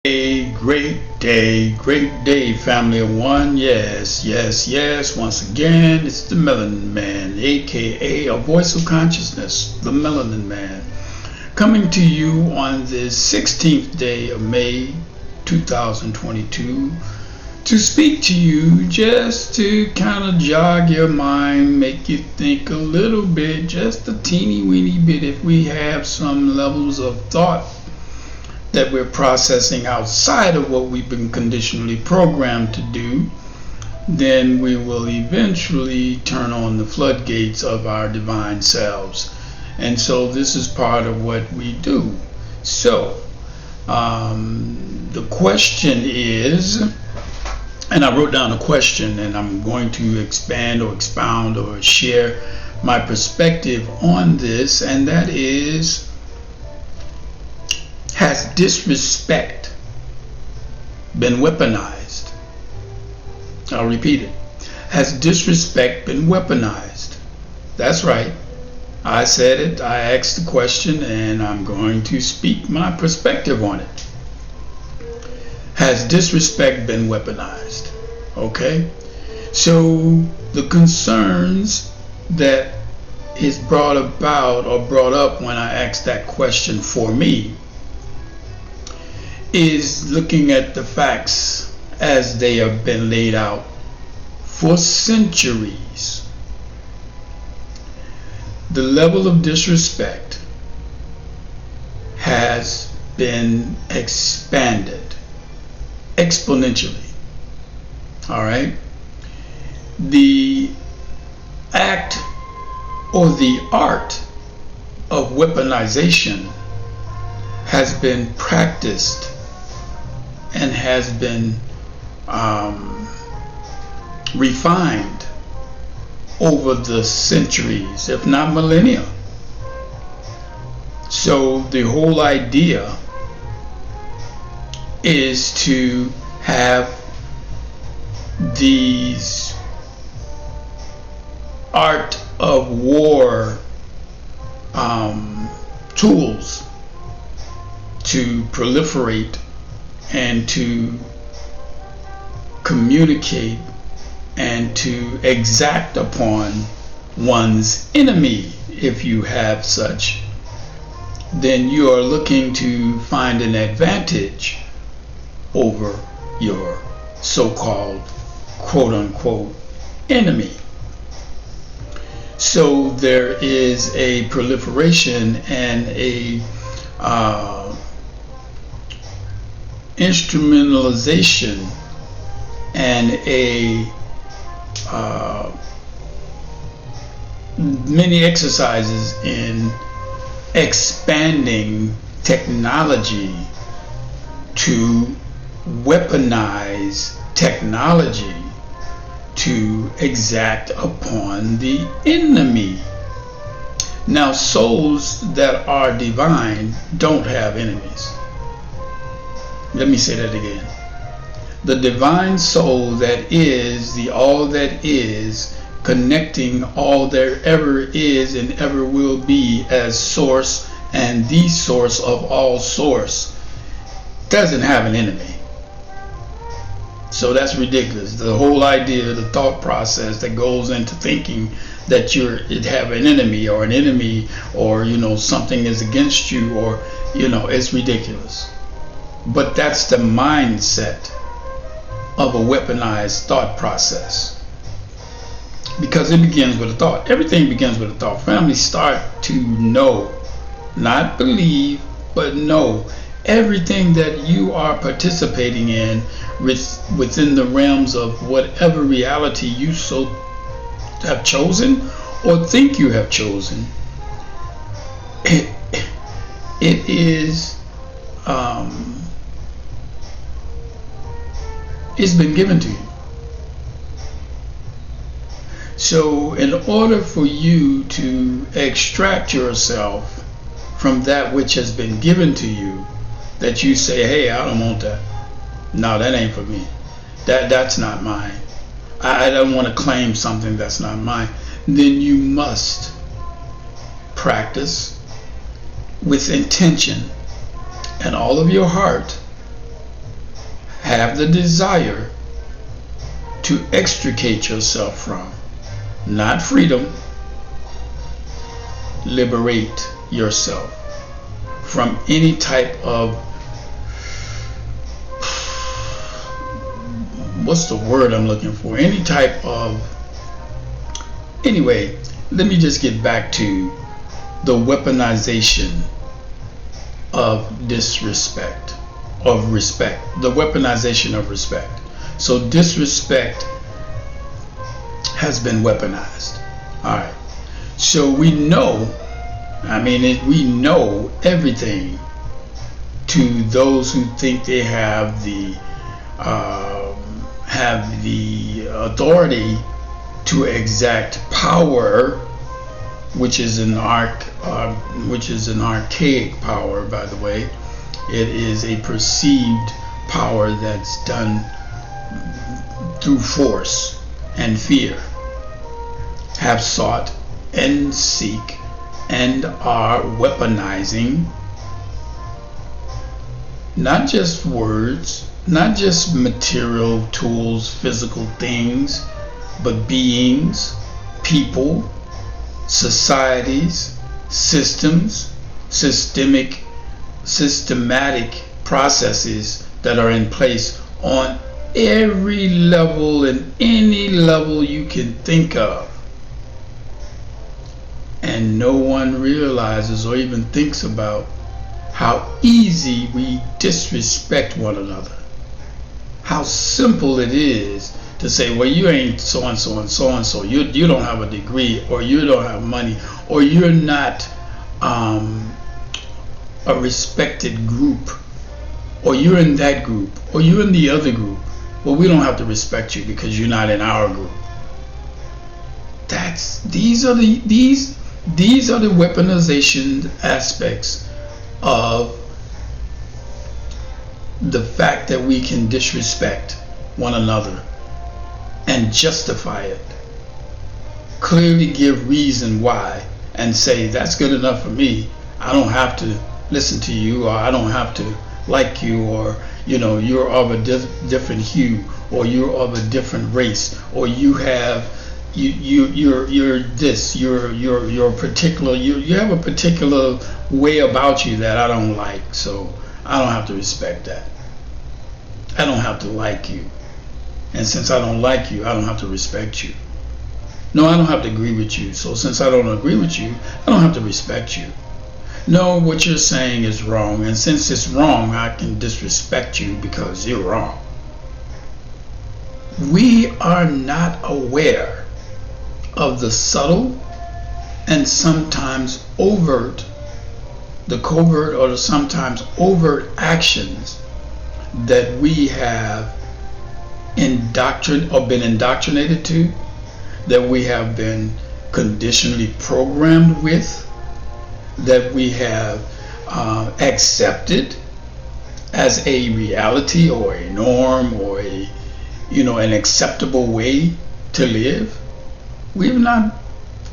A great day, family of one. Yes. Once again, it's the Melanin Man, aka a voice of consciousness, the Melanin Man, coming to you on this 16th day of May 2022 to speak to you, just to kind of jog your mind, make you think a little bit, just a teeny weeny bit, if we have some levels of thought that we're processing outside of what we've been conditionally programmed to do, then we will eventually turn on the floodgates of our divine selves. And so this is part of what we do. So the question is, and I wrote down a question, and I'm going to expand or expound or share my perspective on this, and that is, has disrespect been weaponized? I'll repeat it. Has disrespect been weaponized? That's right. I said it. I asked the question, and I'm going to speak my perspective on it. Has disrespect been weaponized? Okay. So the concerns that is brought about or brought up when I asked that question for me is looking at the facts as they have been laid out for centuries. The level of disrespect has been expanded exponentially. All right? The act or the art of weaponization has been practiced and has been refined over the centuries, if not millennia. So the whole idea is to have these art of war tools to proliferate and to communicate and to exact upon one's enemy, if you have such. Then you are looking to find an advantage over your so-called quote-unquote enemy. So there is a proliferation and a instrumentalization and a many exercises in expanding technology to weaponize technology to exact upon the enemy. Now, souls that are divine don't have enemies. Let me say that again. The divine soul that is the all that is, connecting all there ever is and ever will be as source and the source of all source, doesn't have an enemy. So that's ridiculous. The whole idea, the thought process that goes into thinking that it have an enemy or something is against you, or it's ridiculous. But that's the mindset of a weaponized thought process, because it begins with a thought. Everything begins with a thought. Families start to know, not believe, but know everything that you are participating in within the realms of whatever reality you so have chosen or think you have chosen. It is it's been given to you. So in order for you to extract yourself from that which has been given to you, that you say, hey, I don't want that. No, that ain't for me. That's not mine. I don't want to claim something that's not mine. Then you must practice with intention and all of your heart have the desire to extricate yourself from. Not freedom. Liberate yourself from any type of, what's the word I'm looking for? Any type of, anyway, let me just get back to the weaponization of disrespect, of respect, the weaponization of respect. So disrespect has been weaponized. All right. So we know, we know everything to those who think they have the authority to exact power, which is an archaic power, by the way. It is a perceived power that's done through force and fear. Have sought and seek and are weaponizing not just words, not just material tools, physical things, but beings, people, societies, systems, systematic processes that are in place on every level and any level you can think of. And no one realizes or even thinks about how easy we disrespect one another. How simple it is to say, well, you ain't so and so and so and so. You don't have a degree, or you don't have money, or you're not a respected group, or you're in that group, or you're in the other group. Well, we don't have to respect you because you're not in our group. These are the weaponization aspects of the fact that we can disrespect one another and justify it. Clearly give reason why and say that's good enough for me. I don't have to listen to you, or I don't have to like you, or you're of a different hue, or you're of a different race, or you're this, you're particular, you have a particular way about you that I don't like, so I don't have to respect that. I don't have to like you. And since I don't like you, I don't have to respect you. No, I don't have to agree with you. So since I don't agree with you, I don't have to respect you. No, what you're saying is wrong. And since it's wrong, I can disrespect you because you're wrong. We are not aware of the subtle and sometimes overt, the covert or the sometimes overt actions that we have been indoctrinated to, that we have been conditionally programmed with, that we have accepted as a reality or a norm or an acceptable way to live. We've not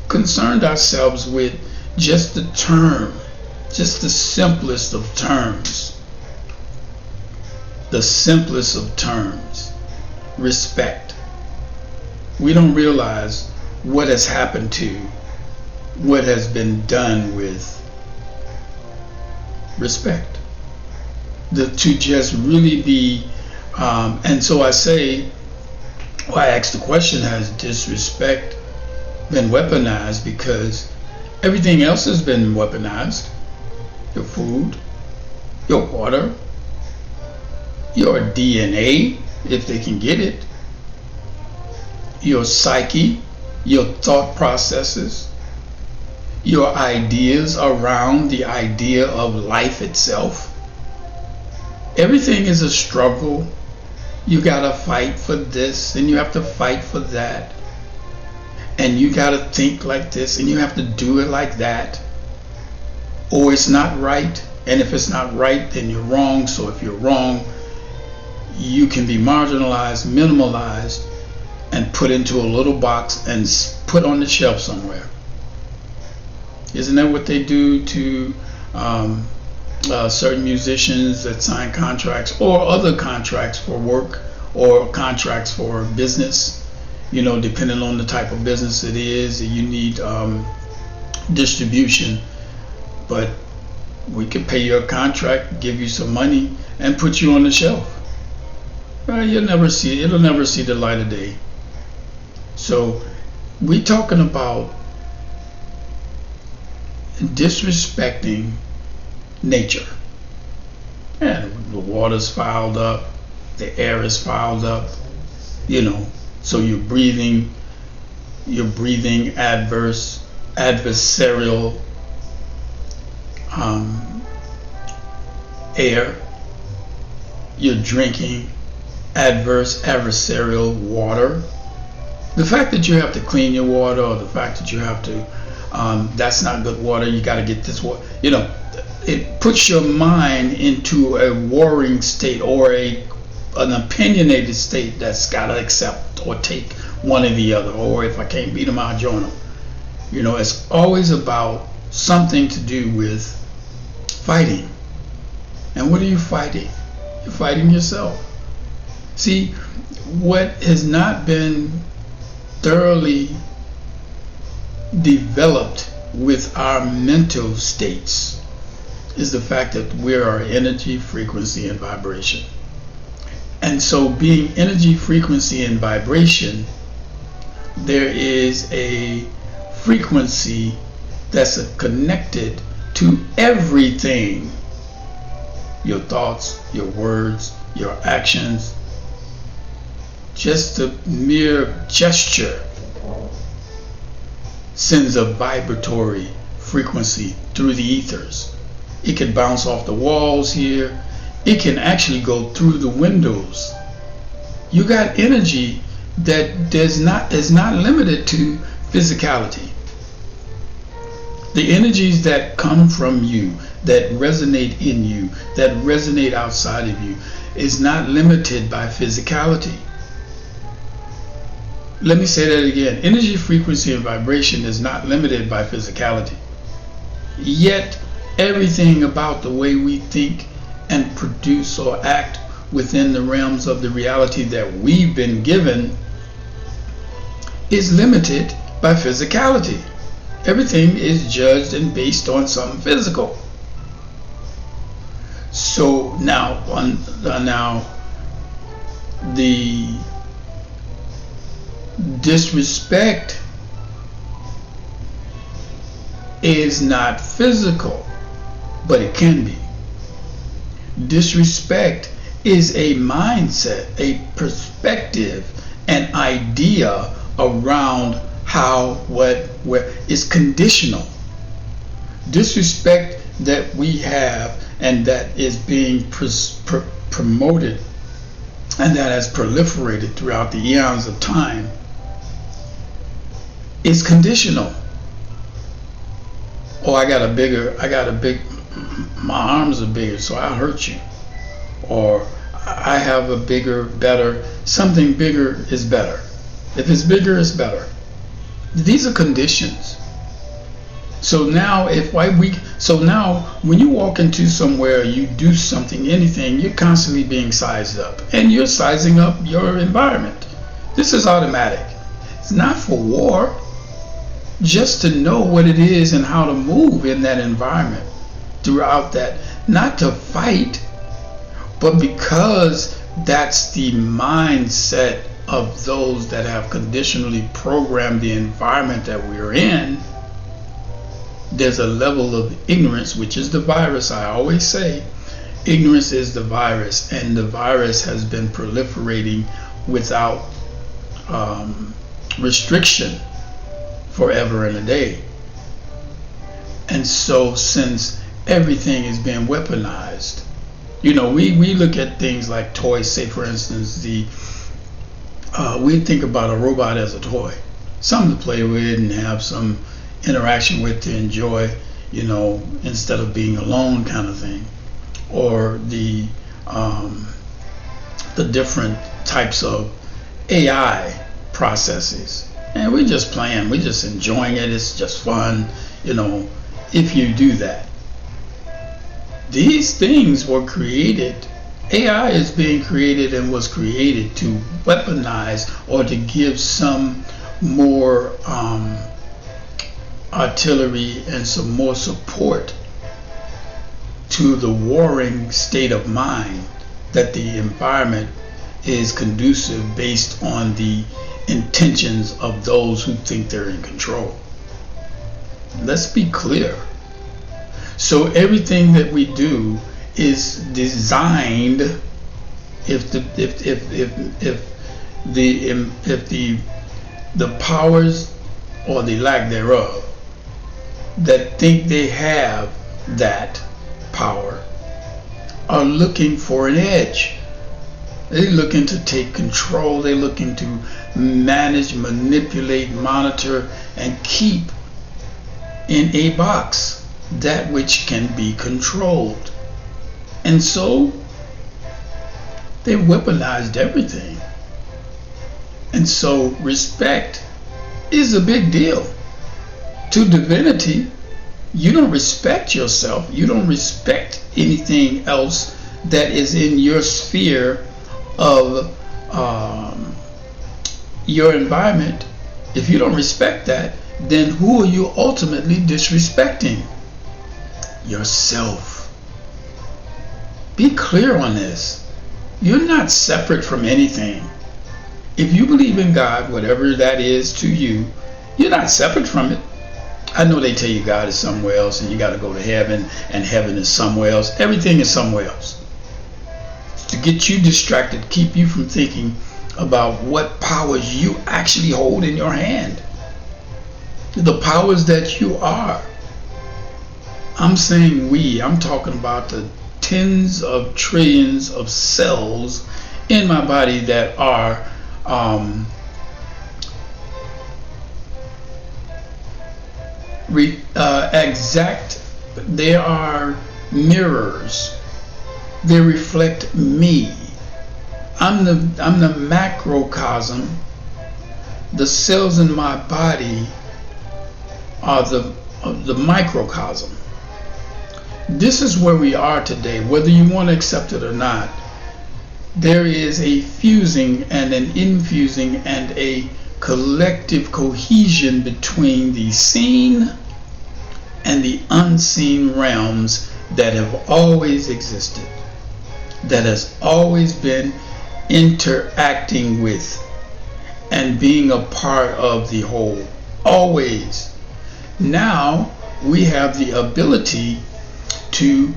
concerned ourselves with just the term, just the simplest of terms. The simplest of terms, respect. We don't realize what has happened to, what has been done with respect. To just really be, and so I say, I ask the question, has disrespect been weaponized? Because everything else has been weaponized. Your food, your water, your DNA, if they can get it, your psyche, your thought processes, your ideas around the idea of life itself. Everything is a struggle. You gotta fight for this, and you have to fight for that, and you gotta think like this, and you have to do it like that, or it's not right. And if it's not right, then you're wrong. So if you're wrong, you can be marginalized, minimalized, and put into a little box and put on the shelf somewhere. Isn't that what they do to certain musicians that sign contracts or other contracts for work or contracts for business. Depending on the type of business it is, you need distribution. But we could pay you a contract, give you some money, and put you on the shelf. It'll never see the light of day. So we're talking about disrespecting nature. And the water's fouled up, the air is fouled up, so you're breathing adversarial air. You're drinking adversarial water. The fact that you have to clean your water, or the fact that you have to that's not good water, you got to get this water, it puts your mind into a warring state, or an opinionated state that's got to accept or take one or the other. Or if I can't beat them, I'll join them. It's always about something to do with fighting. And what are you fighting? You're fighting yourself. See, what has not been thoroughly developed with our mental states is the fact that we are energy, frequency, and vibration. And so, being energy, frequency, and vibration, there is a frequency that's connected to everything. Your thoughts, your words, your actions. Just a mere gesture sends a vibratory frequency through the ethers. It can bounce off the walls here. It can actually go through the windows. You got energy that is not limited to physicality. The energies that come from you, that resonate in you, that resonate outside of you, is not limited by physicality. Let me say that again. Energy, frequency, and vibration is not limited by physicality. Yet, everything about the way we think and produce or act within the realms of the reality that we've been given is limited by physicality. Everything is judged and based on something physical. So now the disrespect is not physical, but it can be. Disrespect is a mindset, a perspective, an idea around how, what, where. It's conditional. Disrespect that we have and that is being promoted and that has proliferated throughout the eons of time is conditional. Oh, my arms are bigger, so I'll hurt you. Or I have a bigger, better, something bigger is better. If it's bigger, it's better. These are conditions. So now when you walk into somewhere, you do something, anything, you're constantly being sized up. And you're sizing up your environment. This is automatic. It's not for war. Just to know what it is and how to move in that environment throughout that. Not to fight, but because that's the mindset of those that have conditionally programmed the environment that we're in. There's a level of ignorance, which is the virus. I always say ignorance is the virus, and the virus has been proliferating without restriction forever and a day. And so since everything is being weaponized, we look at things like toys. Say for instance, we think about a robot as a toy, something to play with and have some interaction with, to enjoy, instead of being alone, kind of thing. Or the different types of AI processes. And we're just playing, we're just enjoying it, it's just fun, if you do that. These things were created. AI is being created and was created to weaponize or to give some more artillery and some more support to the warring state of mind that the environment is conducive based on the intentions of those who think they're in control. Let's be clear. So everything that we do is designed, if the powers or the lack thereof that think they have that power are looking for an edge. They're looking to take control. They're looking to manage, manipulate, monitor, and keep in a box that which can be controlled. And so they weaponized everything. And so respect is a big deal. To divinity, you don't respect yourself. You don't respect anything else that is in your sphere of your environment. If you don't respect that, then who are you ultimately disrespecting? Yourself. Be clear on this. You're not separate from anything. If you believe in God, whatever that is to you, you're not separate from it. I know they tell you God is somewhere else and you got to go to heaven and heaven is somewhere else. Everything is somewhere else. To get you distracted, keep you from thinking about what powers you actually hold in your hand. The powers that you are. I'm saying we. I'm talking about the tens of trillions of cells in my body that are exact. They are mirrors. They reflect me. I'm the macrocosm. The cells in my body are the microcosm. This is where we are today, whether you want to accept it or not. There is a fusing and an infusing and a collective cohesion between the seen and the unseen realms that have always existed, that has always been interacting with and being a part of the whole. Always. Now we have the ability to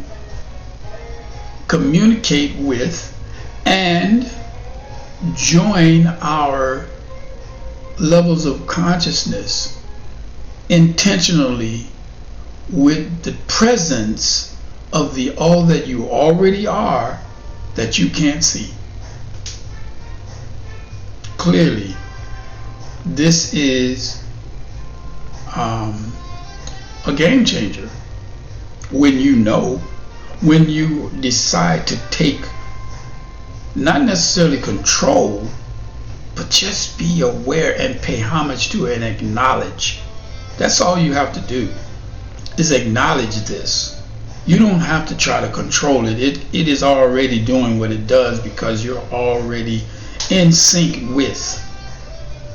communicate with and join our levels of consciousness intentionally with the presence of the all that you already are that you can't see. Clearly, this is a game changer. When you decide to take not necessarily control, but just be aware and pay homage to it and acknowledge. That's all you have to do, is acknowledge this. You don't have to try to control it. It is already doing what it does because you're already in sync with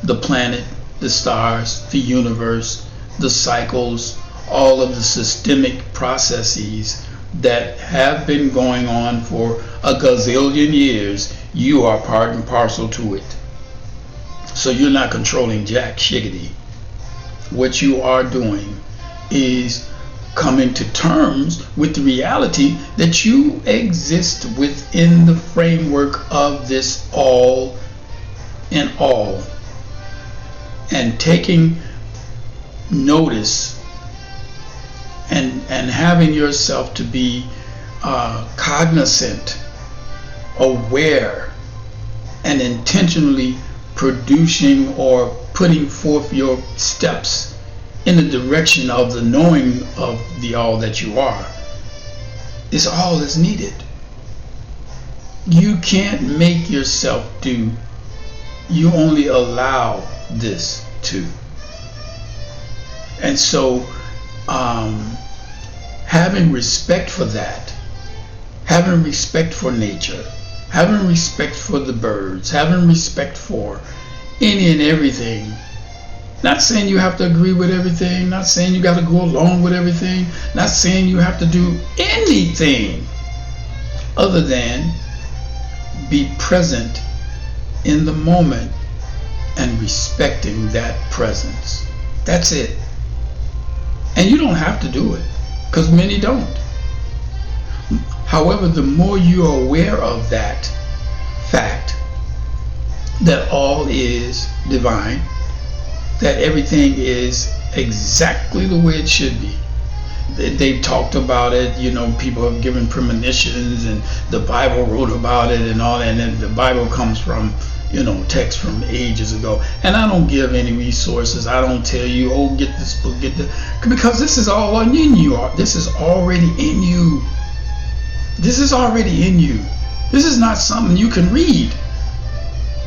the planet, the stars, the universe, the cycles, all of the systemic processes that have been going on for a gazillion years. You are part and parcel to it. So you're not controlling jack shiggity. What you are doing is coming to terms with the reality that you exist within the framework of this all in all, and taking notice and having yourself to be cognizant, aware, and intentionally producing or putting forth your steps in the direction of the knowing of the all that you are is all that's needed. You can't make yourself do. You only allow this to. And so having respect for that having respect for nature, having respect for the birds, having respect for any and everything. Not saying you have to agree with everything, not saying you got to go along with everything, not saying you have to do anything other than be present in the moment and respecting that presence. That's it. And you don't have to do it, because many don't. However, the more you are aware of that fact, that all is divine, that everything is exactly the way it should be. They've talked about it, people have given premonitions, and the Bible wrote about it and all that, and then the Bible comes from, text from ages ago. And I don't give any resources. I don't tell you, oh, get this book, because this is all in you. This is already in you. This is already in you. This is not something you can read.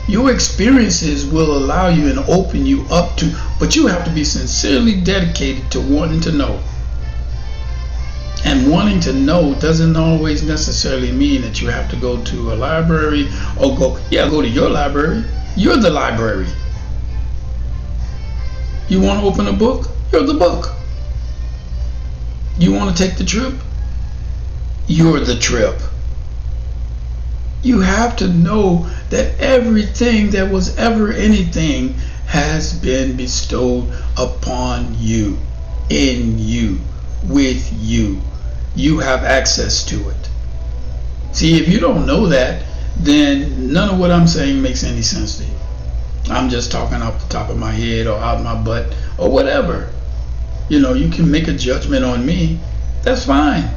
Your experiences will allow you and open you up to, but you have to be sincerely dedicated to wanting to know. And wanting to know doesn't always necessarily mean that you have to go to a library or go to your library. You're the library. You want to open a book? You're the book. You want to take the trip? You're the trip. You have to know that everything that was ever anything has been bestowed upon you, in you, with you. You have access to it. See, if you don't know that, then none of what I'm saying makes any sense to you. I'm just talking off the top of my head or out my butt or whatever. You can make a judgment on me. That's fine.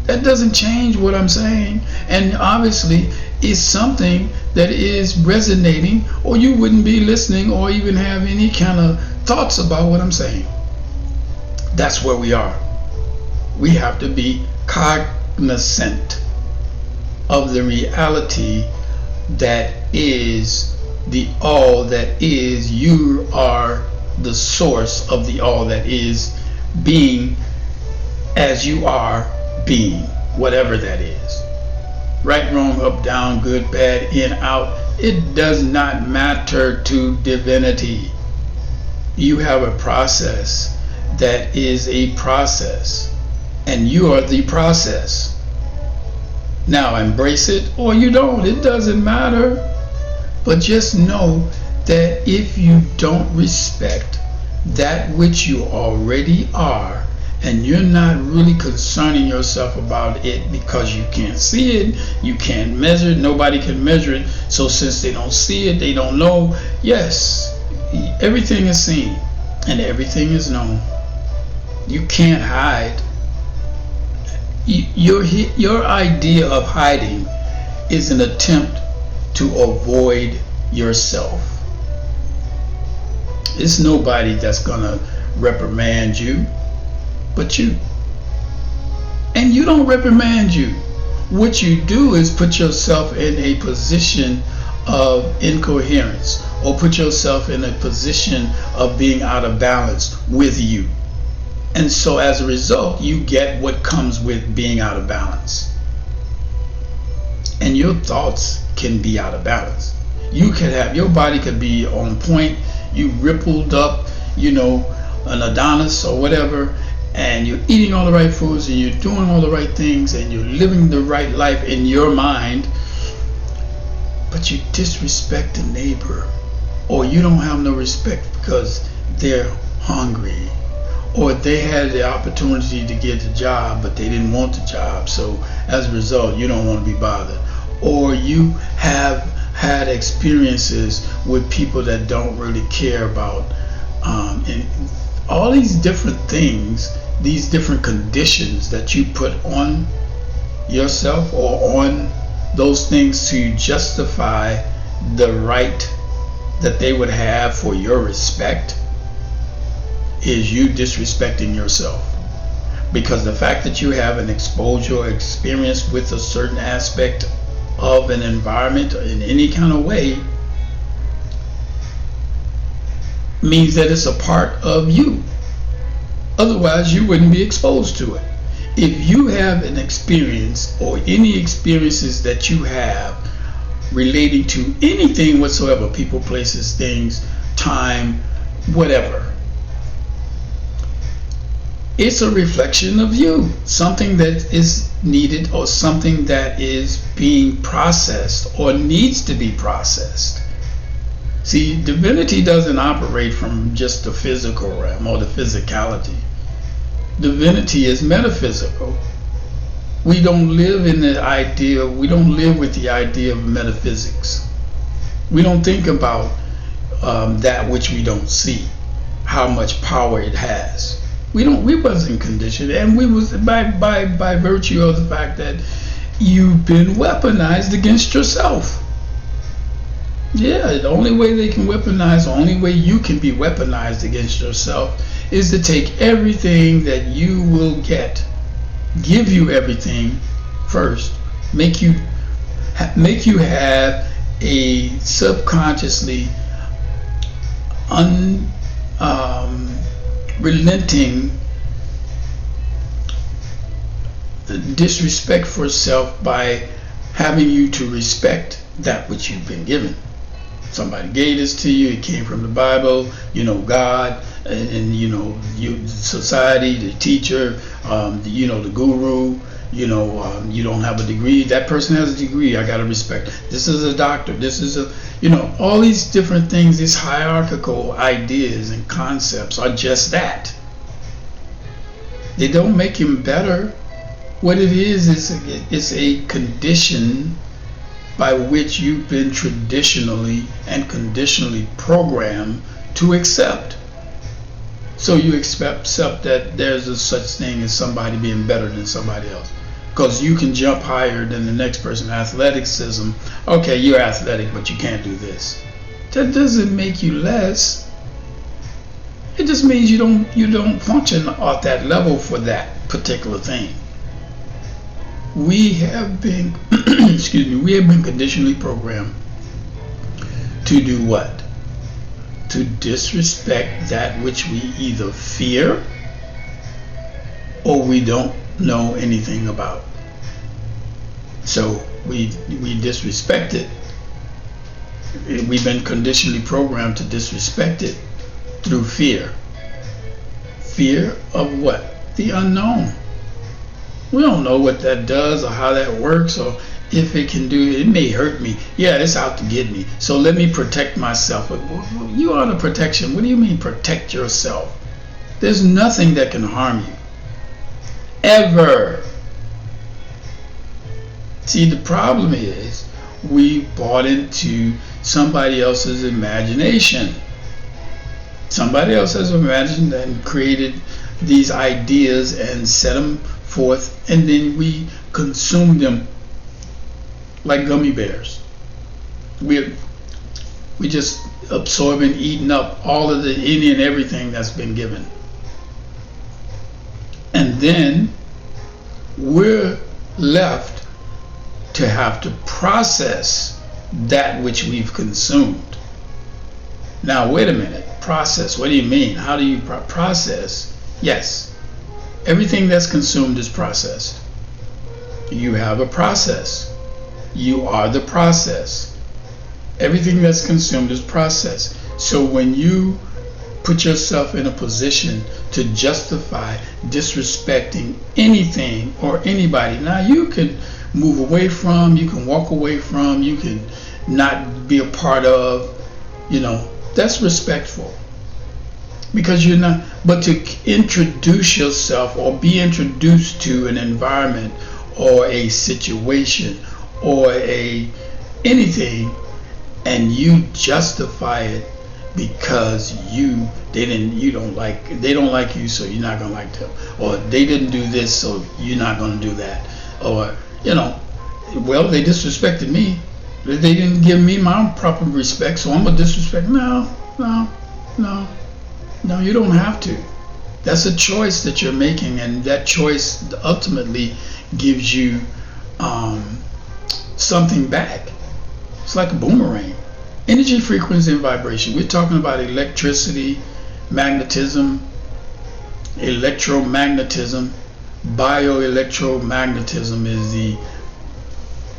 That doesn't change what I'm saying. And obviously, it's something that is resonating, or you wouldn't be listening or even have any kind of thoughts about what I'm saying. That's where we are. We have to be cognizant of the reality that is the all that is. You are the source of the all that is, being as you are being, whatever that is. Right, wrong, up, down, good, bad, in, out. It does not matter to divinity. You have a process that is a process, and you are the process. Now embrace it or you don't. It doesn't matter. But just know that if you don't respect that which you already are, and you're not really concerning yourself about it because you can't see it, you can't measure it, nobody can measure it, so since they don't see it, they don't know. Yes, everything is seen and everything is known. You can't hide. Your idea of hiding is an attempt to avoid yourself. It's nobody that's gonna reprimand you but you. And you don't reprimand you. What you do is put yourself in a position of incoherence, or put yourself in a position of being out of balance with you. And so as a result, you get what comes with being out of balance. And your thoughts can be out of balance. You can have, your body could be on point, you rippled up, an Adonis or whatever, and you're eating all the right foods and you're doing all the right things and you're living the right life in your mind, but you disrespect the neighbor, or you don't have no respect because they're hungry, or they had the opportunity to get the job but they didn't want the job, so as a result you don't want to be bothered, or you have had experiences with people that don't really care about and all these different things, these different conditions that you put on yourself or on those things to justify the right that they would have for your respect, is you disrespecting yourself. Because the fact that you have an exposure or experience with a certain aspect of an environment in any kind of way means that it's a part of you. Otherwise you wouldn't be exposed to it. if you have an experience or any experiences that you have relating to anything whatsoever, people, places, things, time, whatever, it's a reflection of you, something that is needed or something that is being processed or needs to be processed. See, divinity doesn't operate from just the physical realm or the physicality. Divinity is metaphysical. We don't live in the idea, we don't live with the idea of metaphysics. We don't think about that which we don't see, how much power it has. We wasn't conditioned, and we was by virtue of the fact that you've been weaponized against yourself. Yeah, the only way they can weaponize, the only way you can be weaponized against yourself is to take everything that you will get, give you everything first, make you have a subconsciously relenting disrespect for self by having you to respect that which you've been given. Somebody gave this to you, it came from the Bible, God, and society, the teacher, the guru, you don't have a degree, that person has a degree, I gotta respect. This is a doctor, this is all these different things, these hierarchical ideas and concepts are just that. They don't make him better. What it is it's a condition by which you've been traditionally and conditionally programmed to accept. So you accept that there's a such thing as somebody being better than somebody else. Because you can jump higher than the next person. Athleticism, okay, you're athletic, but you can't do this. That doesn't make you less. It just means you don't function at that level for that particular thing. We have been we have been conditionally programmed to do what? To disrespect that which we either fear or we don't know anything about. So we disrespect it. We've been conditionally programmed to disrespect it through fear. Fear of what? The unknown. We don't know what that does or how that works or if it can do it. It may hurt me. Yeah, it's out to get me. So let me protect myself. You are the protection. What do you mean protect yourself? There's nothing that can harm you. Ever. See, the problem is we bought into somebody else's imagination. Somebody else has imagined and created these ideas and set them forth, and then we consume them like gummy bears. We just absorb and eating up all of the any and everything that's been given. And then we're left to have to process that which we've consumed. Now, wait a minute. Process, what do you mean? How do you process? Yes, everything that's consumed is processed. You have a process. You are the process. Everything that's consumed is processed. So when you put yourself in a position to justify disrespecting anything or anybody, now you can move away from, you can walk away from, you can not be a part of, that's respectful. Because you're not, but to introduce yourself or be introduced to an environment or a situation or anything, and you justify it because they don't like you, so you're not gonna like them, or they didn't do this, so you're not gonna do that, or well, they disrespected me, they didn't give me my proper respect, so I'm gonna disrespect. No, you don't have to. That's a choice that you're making, and that choice ultimately gives you something back. It's like a boomerang. Energy, frequency, and vibration. We're talking about electricity, magnetism, electromagnetism, bioelectromagnetism is the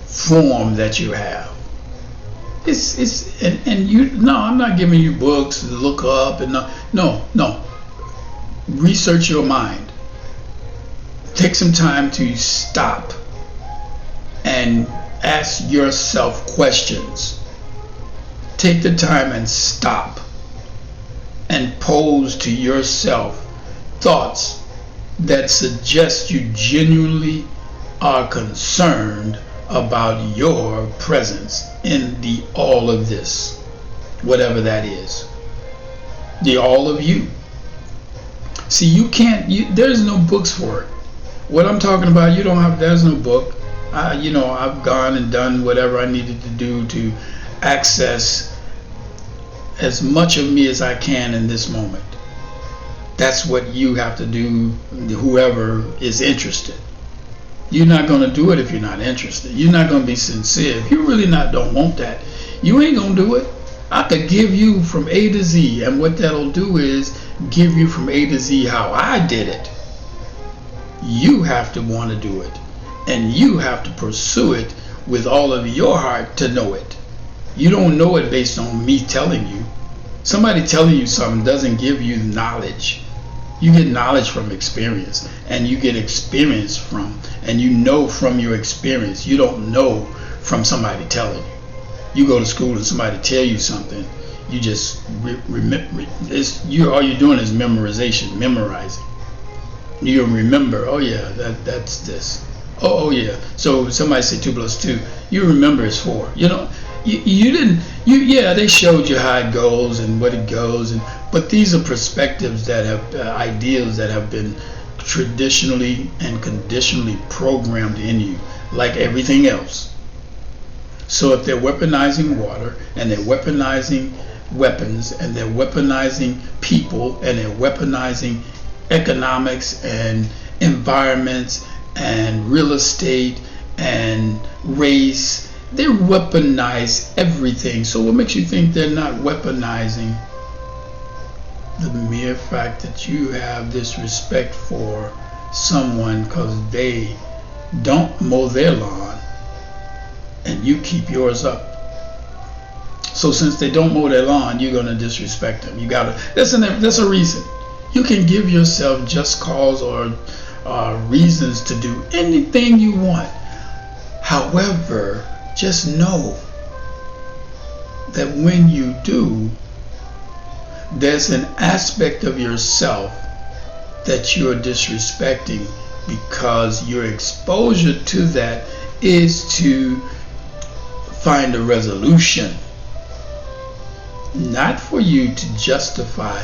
form that you have. And you, no, I'm not giving you books to look up and no. Research your mind. Take some time to stop and ask yourself questions. Take the time and stop and pose to yourself thoughts that suggest you genuinely are concerned about your presence in the all of this, whatever that is, the all of you. See, you can't, there's no books for it. What I'm talking about, you don't have, there's no book. I've gone and done whatever I needed to do to access as much of me as I can in this moment. That's what you have to do, whoever is interested. You're not going to do it if you're not interested. You're not going to be sincere. If you really don't want that, you ain't going to do it. I could give you from A to Z, and what that'll do is give you from A to Z how I did it. You have to want to do it, and you have to pursue it with all of your heart to know it. You don't know it based on me telling you. Somebody telling you something doesn't give you knowledge. You get knowledge from experience, and you get experience from, and you know from your experience. You don't know from somebody telling you. You go to school and somebody tell you something, you just remember. All you're doing is memorization, memorizing. You remember, oh yeah, that's this. Oh yeah. So somebody say 2 + 2. You remember it's 4. You didn't. They showed you how it goes and what it goes, but these are perspectives that have ideals that have been traditionally and conditionally programmed in you, like everything else. So if they're weaponizing water, and they're weaponizing weapons, and they're weaponizing people, and they're weaponizing economics and environments and real estate and race, they weaponize everything. So what makes you think they're not weaponizing the mere fact that you have this respect for someone because they don't mow their lawn and you keep yours up? So since they don't mow their lawn, you're going to disrespect them. That's a reason. You can give yourself just cause or reasons to do anything you want. However, just know that when you do, there's an aspect of yourself that you're disrespecting, because your exposure to that is to find a resolution, not for you to justify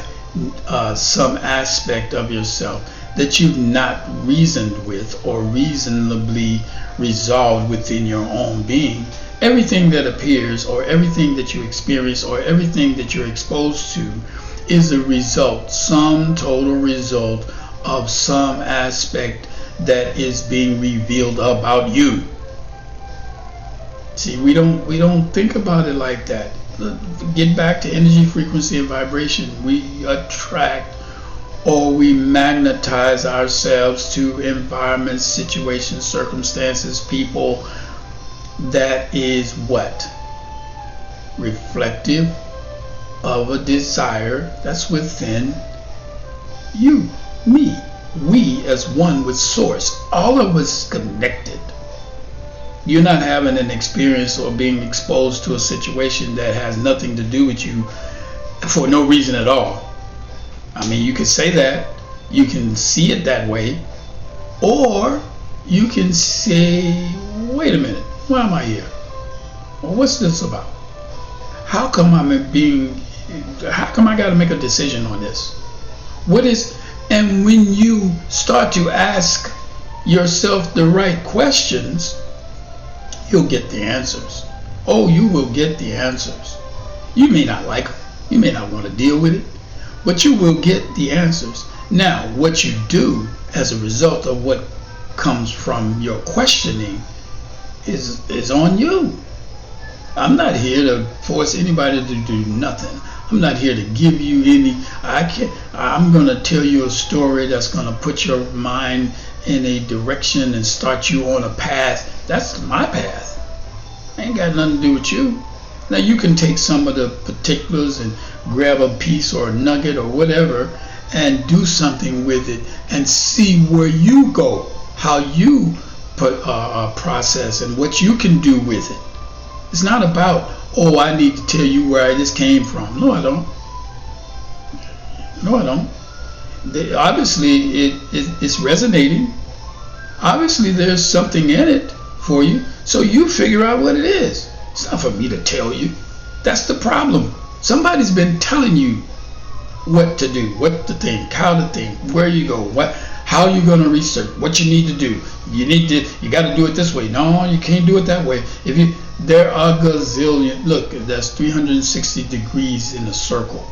some aspect of yourself that you've not reasoned with or reasonably resolved within your own being. Everything that appears, or everything that you experience, or everything that you're exposed to is a result, some total result of some aspect that is being revealed about you. See, we don't think about it like that. Get back to energy, frequency, and vibration. We attract, or we magnetize ourselves to environments, situations, circumstances, people that is what? Reflective of a desire that's within you, me, we as one with source. All of us connected. You're not having an experience or being exposed to a situation that has nothing to do with you for no reason at all. I mean, you can say that, you can see it that way, or you can say, wait a minute, why am I here? Well, what's this about? How come how come I got to make a decision on this? And when you start to ask yourself the right questions, you'll get the answers. Oh, you will get the answers. You may not like them. You may not want to deal with it, but you will get the answers. Now, what you do as a result of what comes from your questioning is on you. I'm not here to force anybody to do nothing. I'm not here to give you any. I'm going to tell you a story that's going to put your mind in a direction and start you on a path. That's my path. Ain't got nothing to do with you. Now you can take some of the particulars and grab a piece or a nugget or whatever and do something with it and see where you go, how you process and what you can do with it. It's not about, oh, I need to tell you where this came from. No, I don't. No, I don't. Obviously, it's resonating. Obviously, there's something in it for you. So you figure out what it is. It's not for me to tell you. That's the problem. Somebody's been telling you what to do, what to think, how to think, where you go, how you're going to research, what you need to do. You got to do it this way. No, you can't do it that way. There are gazillion. Look, that's 360 degrees in a circle.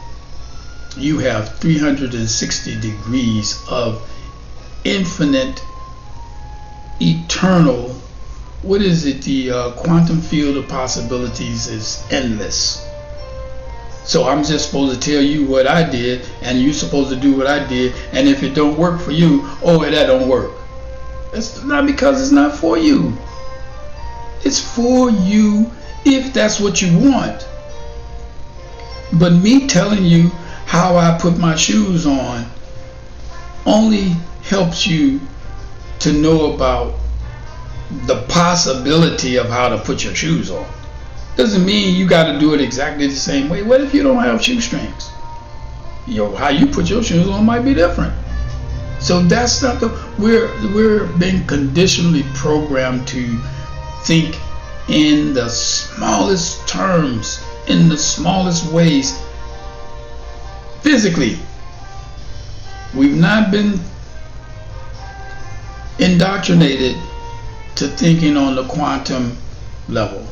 You have 360 degrees of infinite, eternal. What is it? The quantum field of possibilities is endless. So I'm just supposed to tell you what I did, and you're supposed to do what I did. And if it don't work for you, oh, that don't work. It's not because it's not for you. It's for you if that's what you want. But me telling you how I put my shoes on only helps you to know about the possibility of how to put your shoes on. Doesn't mean you got to do it exactly the same way. What if you don't have shoestrings? How you put your shoes on might be different. So that's not we're being conditionally programmed to think in the smallest terms, in the smallest ways. Physically, we've not been indoctrinated to thinking on the quantum level,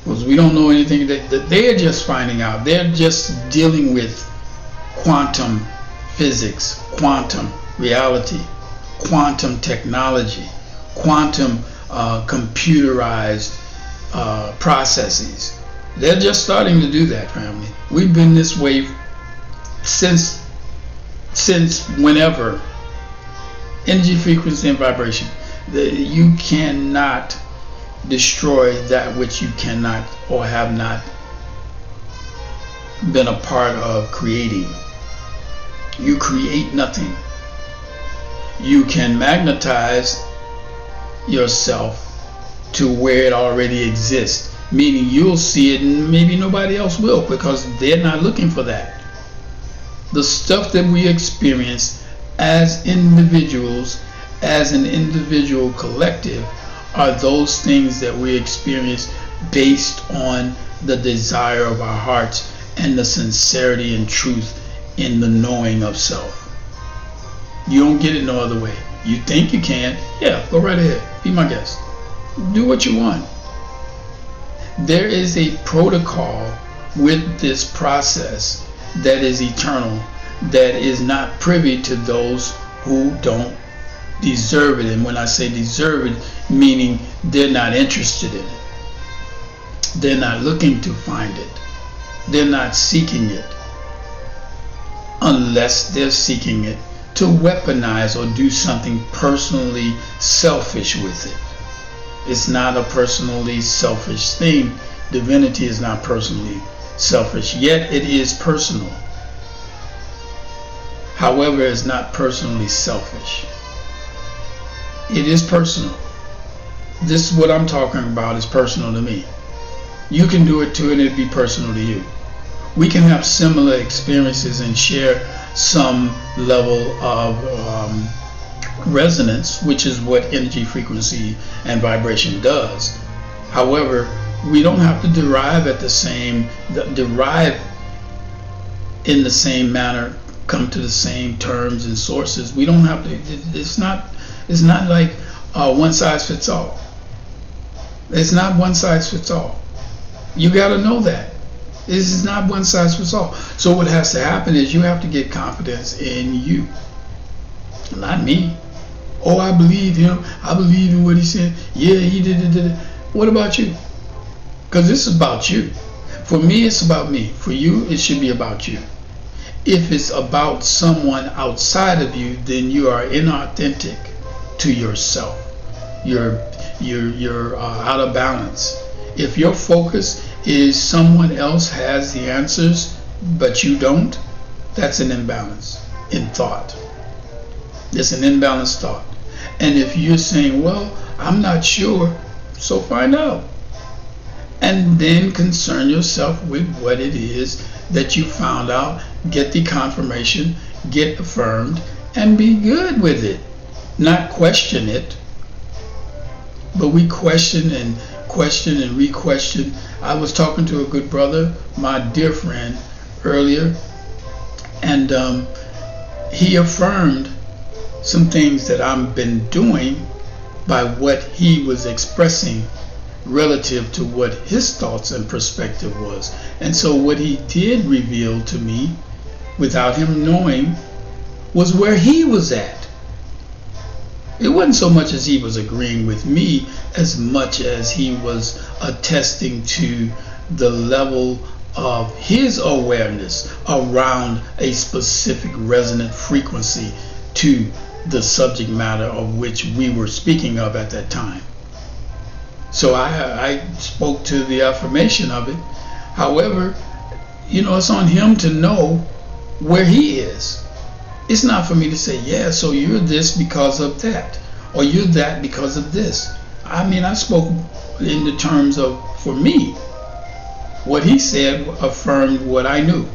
because we don't know anything that they're just finding out. They're just dealing with quantum physics, quantum reality, quantum technology, quantum computerized processes. They're just starting to do that, family. We've been this way since whenever. Energy, frequency, and vibration. You cannot destroy that which you cannot or have not been a part of creating. You create nothing. You can magnetize yourself to where it already exists, meaning you'll see it and maybe nobody else will, because they're not looking for that. The stuff that we experience as individuals, as an individual collective, are those things that we experience based on the desire of our hearts and the sincerity and truth in the knowing of self. You don't get it no other way. You think you can, yeah, go right ahead, be my guest, do what you want. There is a protocol with this process that is eternal, that is not privy to those who don't deserve it. And when I say deserve it, meaning they're not interested in it. They're not looking to find it. They're not seeking it, unless they're seeking it to weaponize or do something personally selfish with it. It's not a personally selfish thing. Divinity is not personally selfish, yet it is personal. However, it's not personally selfish. It is personal. This is what I'm talking about, is personal to me. You can do it too, and it'd be personal to you. We can have similar experiences and share some level of resonance, which is what energy, frequency, and vibration does. However, we don't have to derive in the same manner, come to the same terms and sources. We don't have to. It's not like one size fits all. It's not one size fits all. You got to know that. This is not one size fits all. So what has to happen is you have to get confidence in you, not me. Oh, I believe him. I believe in what he said. Yeah, he did it. What about you? Because this is about you. For me, it's about me. For you, it should be about you. If it's about someone outside of you, then you are inauthentic to yourself. You're out of balance. If your focus is someone else has the answers, but you don't, that's an imbalance in thought. It's an imbalanced thought. And if you're saying, well, I'm not sure, so find out. And then concern yourself with what it is that you found out, get the confirmation, get affirmed, and be good with it. Not question it. But we question and re-question. I was talking to a good brother, my dear friend, earlier, and he affirmed some things that I've been doing by what he was expressing relative to what his thoughts and perspective was. And so what he did reveal to me, without him knowing, was where he was at. It wasn't so much as he was agreeing with me as much as he was attesting to the level of his awareness around a specific resonant frequency to the subject matter of which we were speaking of at that time. So I spoke to the affirmation of it. However, it's on him to know where he is. It's not for me to say, yeah, so you're this because of that, or you're that because of this. I mean, I spoke in the terms of, for me, what he said affirmed what I knew.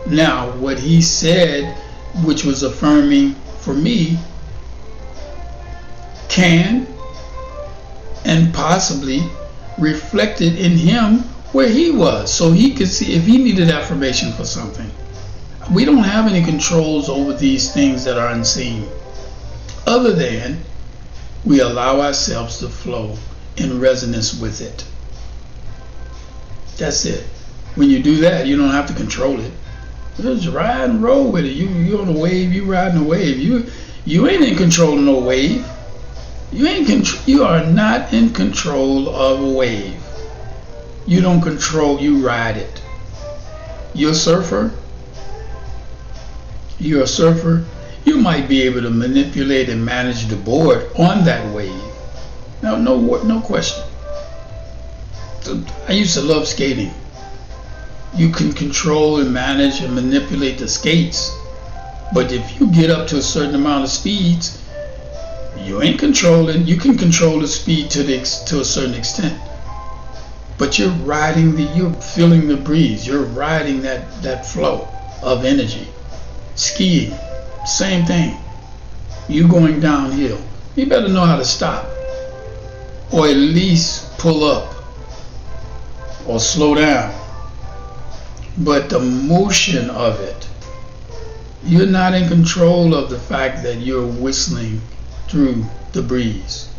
Now, what he said, which was affirming for me, can and possibly reflected in him where he was, so he could see if he needed affirmation for something. We don't have any controls over these things that are unseen, other than we allow ourselves to flow in resonance with it. That's it. When you do that, you don't have to control it. Just ride and roll with it. You on a wave, you riding a wave. You ain't in control of no wave. You are not in control of a wave. You don't control, you ride it. You're a surfer. You might be able to manipulate and manage the board on that wave. No question. I used to love skating. You can control and manage and manipulate the skates, but if you get up to a certain amount of speeds, you ain't controlling. You can control the speed to a certain extent, but you're feeling the breeze. You're riding that flow of energy. Skiing, same thing. You going downhill, you better know how to stop, or at least pull up or slow down. But the motion of it, you're not in control of the fact that you're whistling through the breeze.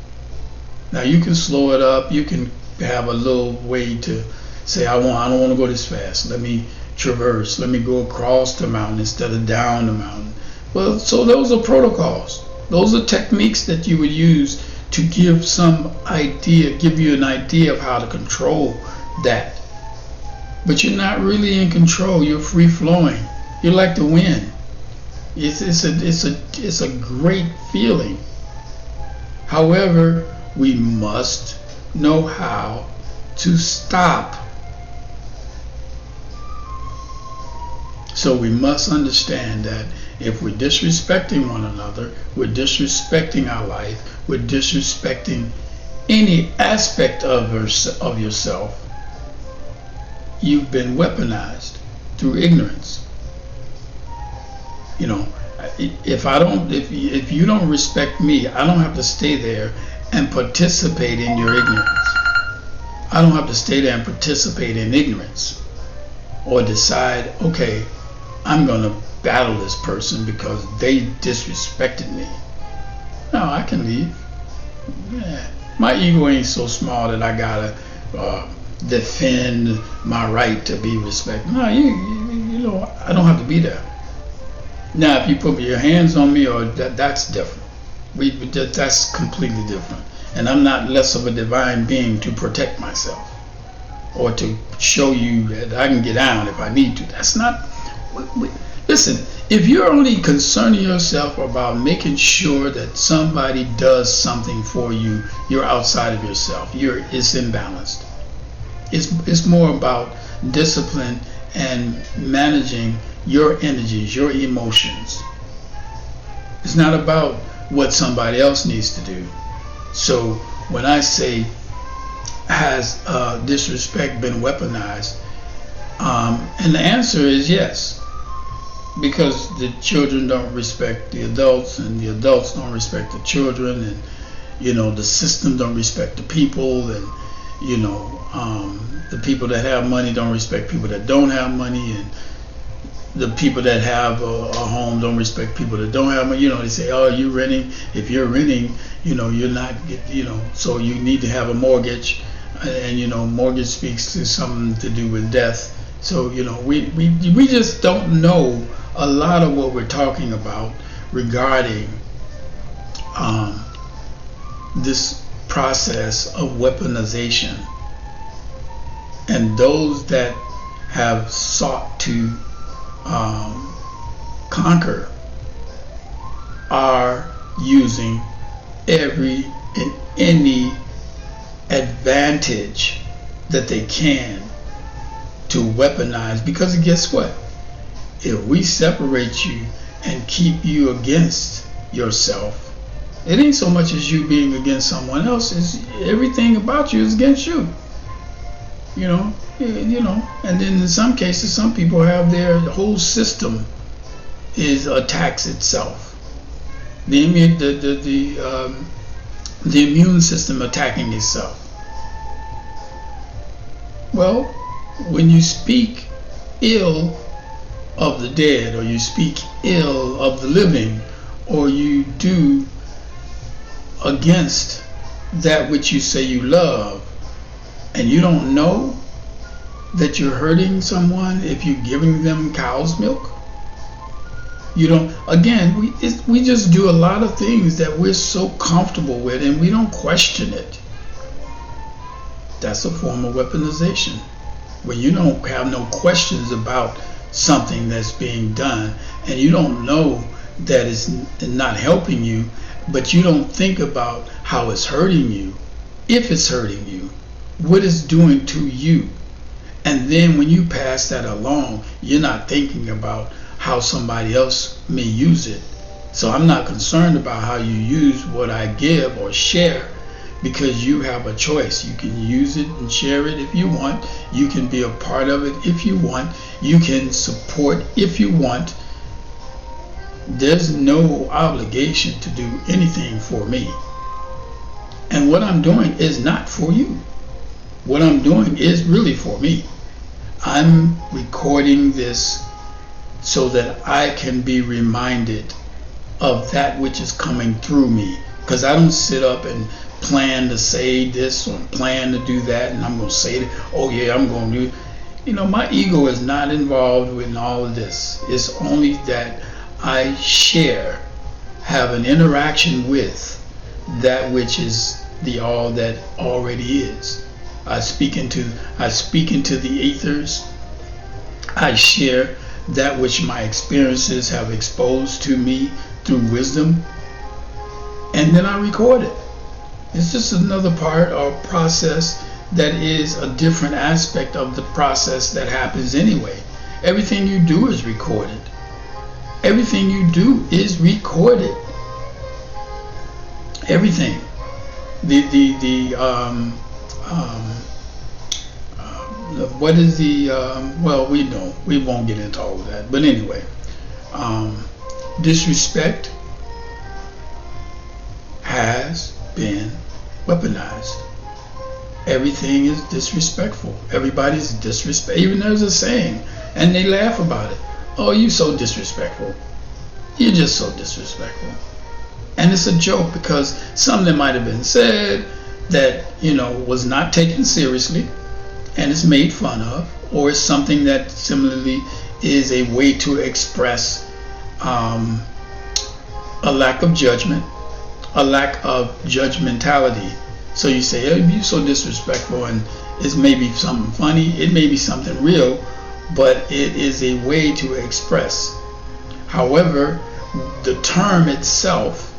Now you can slow it up. You can have a little way to say, I don't want to go this fast. Let me traverse. Let me go across the mountain instead of down the mountain. Well, so those are protocols. Those are techniques that you would use to give you an idea of how to control that. But you're not really in control. You're free flowing. You're like the wind. It's a great feeling. However, we must know how to stop. So we must understand that if we're disrespecting one another, we're disrespecting our life, we're disrespecting any aspect of yourself, you've been weaponized through ignorance. If you don't respect me, I don't have to stay there and participate in your ignorance. I don't have to stay there and participate in ignorance or decide, okay, I'm going to battle this person because they disrespected me. No, I can leave. Yeah. My ego ain't so small that I gotta defend my right to be respected. No, I don't have to be there. Now, if you put your hands on me, or that's different. That's completely different. And I'm not less of a divine being to protect myself or to show you that I can get down if I need to. That's not. Listen, if you're only concerning yourself about making sure that somebody does something for you, you're outside of yourself. It's imbalanced. It's more about discipline and managing your energies, your emotions. It's not about what somebody else needs to do. So when I say, has disrespect been weaponized? And the answer is yes, because the children don't respect the adults, and the adults don't respect the children, and the system don't respect the people, and the people that have money don't respect people that don't have money, and the people that have a home don't respect people that don't have money. They say, oh, you're renting. If you're renting, you're not, so you need to have a mortgage, and mortgage speaks to something to do with death. So we just don't know a lot of what we're talking about regarding this process of weaponization, and those that have sought to conquer are using every and any advantage that they can to weaponize, because guess what? If we separate you and keep you against yourself, it ain't so much as you being against someone else, it's everything about you is against you. And then in some cases, some people have their whole system attacks itself. The immune system attacking itself. Well, when you speak ill of the dead, or you speak ill of the living, or you do against that which you say you love, and you don't know that you're hurting someone if you're giving them cow's milk. We just do a lot of things that we're so comfortable with, and we don't question it. That's a form of weaponization. When you don't have no questions about something that's being done, and you don't know that it's not helping you, but you don't think about how it's hurting you, if it's hurting you, what it's doing to you. And then when you pass that along, you're not thinking about how somebody else may use it. So I'm not concerned about how you use what I give or share, because you have a choice. You can use it and share it if you want. You can be a part of it if you want. You can support if you want. There's no obligation to do anything for me. And what I'm doing is not for you. What I'm doing is really for me. I'm recording this so that I can be reminded of that which is coming through me. Because I don't sit up and plan to say this or plan to do that, and I'm going to say that, oh yeah, I'm going to do. My ego is not involved in all of this. It's only that I have an interaction with that which is the all that already is. I speak into the ethers. I share that which my experiences have exposed to me through wisdom, and then I record it. It's just another part or process that is a different aspect of the process that happens anyway. Everything you do is recorded. Everything you do is recorded. Everything. What is the well, we won't get into all of that, but anyway, disrespect has been weaponized. Everything is disrespectful. Everybody's disrespect. Even there's a saying, and they laugh about it. Oh, you so disrespectful. You're just so disrespectful. And it's a joke, because something that might have been said that was not taken seriously and it's made fun of, or it's something that similarly is a way to express a lack of judgment, a lack of judgmentality. So you say, hey, you're so disrespectful, and It may be something funny, it may be something real, but it is a way to express. However, the term itself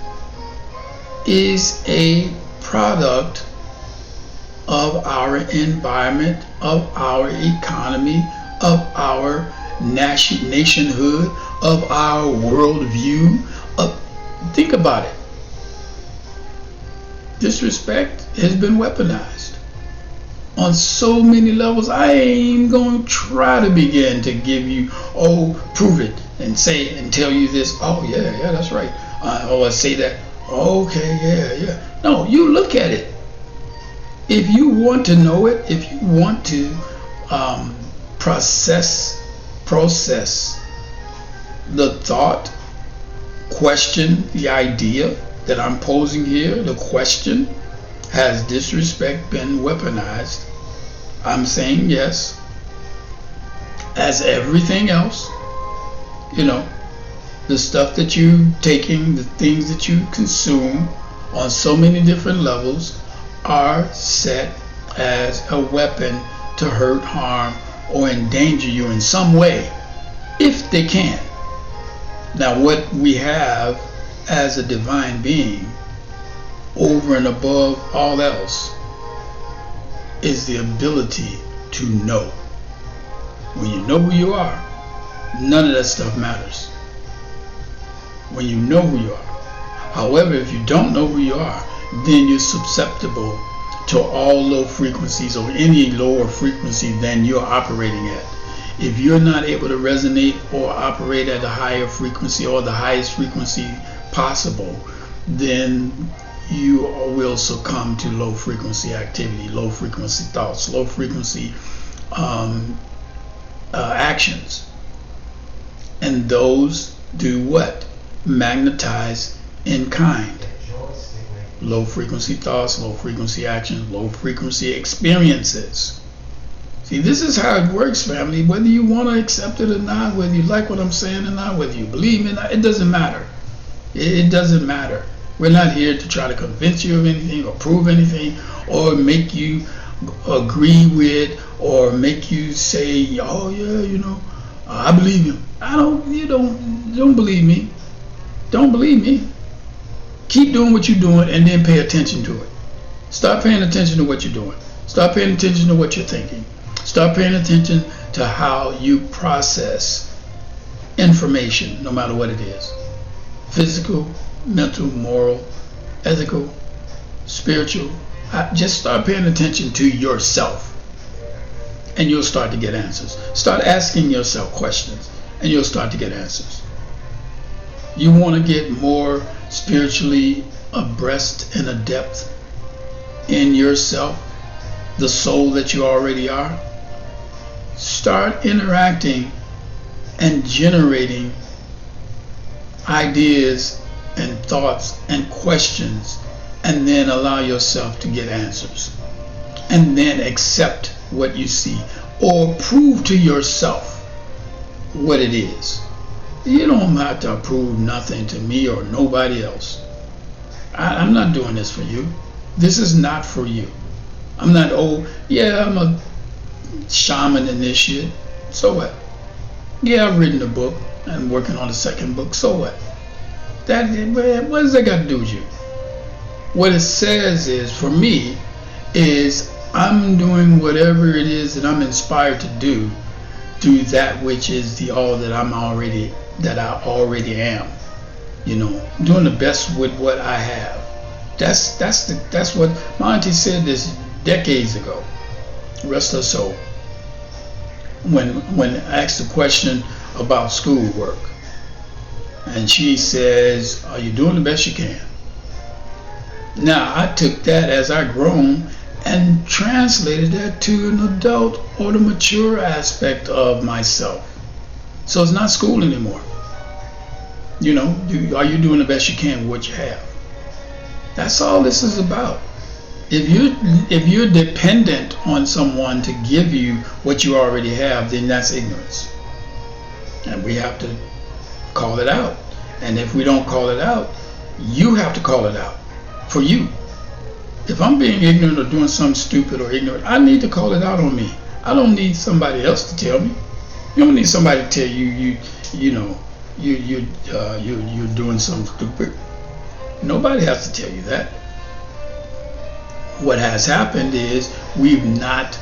is a product of our environment, of our economy, of our nationhood, of our worldview. Think about it. Disrespect has been weaponized on so many levels. I ain't gonna try to begin to give you, prove it and say it and tell you this. Oh yeah, that's right. I say that. Okay, yeah. No, you look at it. If you want to know it, if you want to process the thought, question the idea that I'm posing here, the question, has disrespect been weaponized? I'm saying yes. As everything else, the stuff that you're taking, the things that you consume on so many different levels are set as a weapon to hurt, harm, or endanger you in some way, if they can. Now, what we have as a divine being, over and above all else, is the ability to know. When you know who you are, none of that stuff matters. When you know who you are. However, if you don't know who you are, then you're susceptible to all low frequencies or any lower frequency than you're operating at. If you're not able to resonate or operate at a higher frequency or the highest frequency possible, then you will succumb to low frequency activity, low frequency thoughts, low frequency actions. And those do what? Magnetize in kind. Low frequency thoughts, low frequency actions, low frequency experiences. See, this is how it works, family. Whether you want to accept it or not, whether you like what I'm saying or not, whether you believe me or not, it doesn't matter. It doesn't matter. We're not here to try to convince you of anything or prove anything or make you agree with or make you say, oh yeah, I believe you. Don't believe me. Don't believe me. Keep doing what you're doing and then pay attention to it. Start paying attention to what you're doing. Start paying attention to what you're thinking. Start paying attention to how you process information, no matter what it is. Physical, mental, moral, ethical, spiritual. Just start paying attention to yourself and you'll start to get answers. Start asking yourself questions and you'll start to get answers. You want to get more spiritually abreast and adept in yourself, the soul that you already are? Start interacting and generating ideas and thoughts and questions, and then allow yourself to get answers, and then accept what you see or prove to yourself what it is. You don't have to prove nothing to me or nobody else. I'm not doing this for you. This is not for you. I'm not, I'm a shaman initiate. So what? Yeah, I've written a book. I'm working on the second book. So what? What does that got to do with you? What it says is, for me, is I'm doing whatever it is that I'm inspired to do through that which is the all that I already am. Doing the best with what I have. That's what my auntie said this decades ago. Rest her soul. When asked a question about schoolwork, and she says, "Are you doing the best you can?" Now I took that as I grown and translated that to an adult or the mature aspect of myself. So it's not school anymore. Are you doing the best you can with what you have? That's all this is about. If you're dependent on someone to give you what you already have, then that's ignorance. And we have to call it out. And if we don't call it out, you have to call it out for you. If I'm being ignorant or doing something stupid or ignorant, I need to call it out on me. I don't need somebody else to tell me. You don't need somebody to tell you you're doing something stupid. Nobody has to tell you that. What has happened is we've not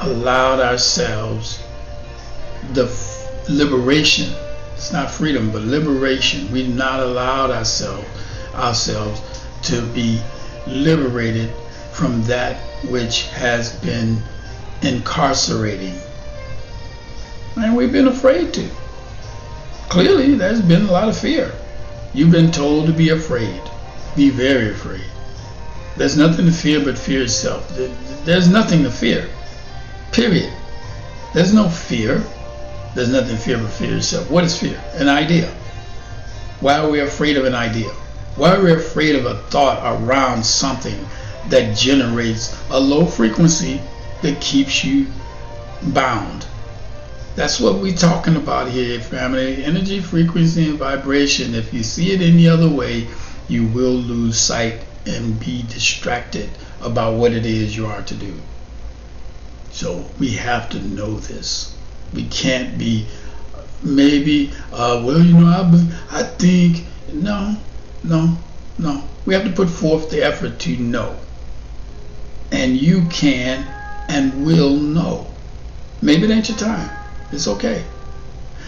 allowed ourselves the liberation. It's not freedom, but liberation. We've not allowed ourselves to be liberated from that which has been incarcerating. And we've been afraid to. Clearly, there's been a lot of fear. You've been told to be afraid. Be very afraid. There's nothing to fear but fear itself. There's nothing to fear. Period. There's no fear. There's nothing to fear but fear itself. What is fear? An idea. Why are we afraid of an idea? Why are we afraid of a thought around something that generates a low frequency that keeps you bound? That's what we're talking about here, family. Energy, frequency, and vibration. If you see it any other way, you will lose sight and be distracted about what it is you are to do. So we have to know this. We can't be maybe, I think, no. We have to put forth the effort to know. And you can and will know. Maybe it ain't your time. It's okay.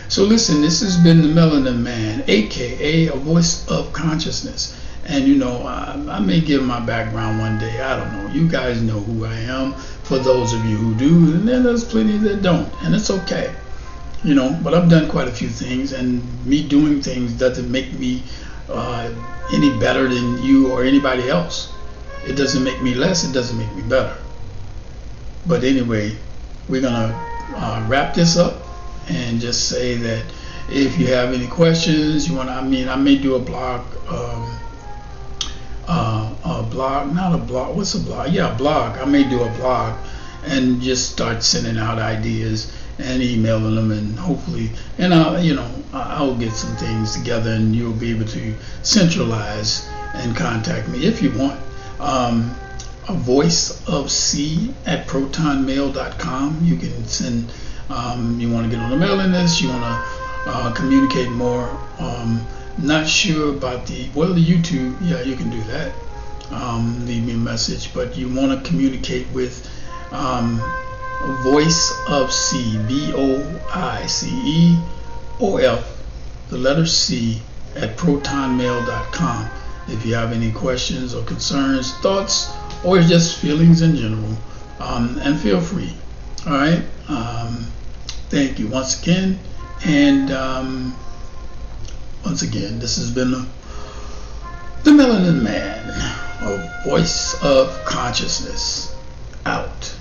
So listen, this has been the Melanin Man, aka a voice of consciousness. And I may give my background one day. I don't know. You guys know who I am. For those of you who do, and then there's plenty that don't, and it's okay. But I've done quite a few things, and me doing things doesn't make me any better than you or anybody else. It doesn't make me less. It doesn't make me better. But anyway, we're gonna wrap this up and just say that if you have any questions, I may do a blog. What's a blog? Yeah, a blog. I may do a blog and just start sending out ideas and emailing them, and hopefully, and I'll get some things together, and you'll be able to centralize and contact me if you want. A voice of C at protonmail.com. You can send. You want to get on the mailing list. You want to communicate more. Not sure about the YouTube. Yeah, you can do that. Leave me a message, but you want to communicate with Voice of C, VOICEOF, the letter C, at protonmail.com. If you have any questions or concerns, thoughts, or just feelings in general, and feel free. All right. Thank you once again, and once again, this has been the Melanin Man, a voice of consciousness. Out.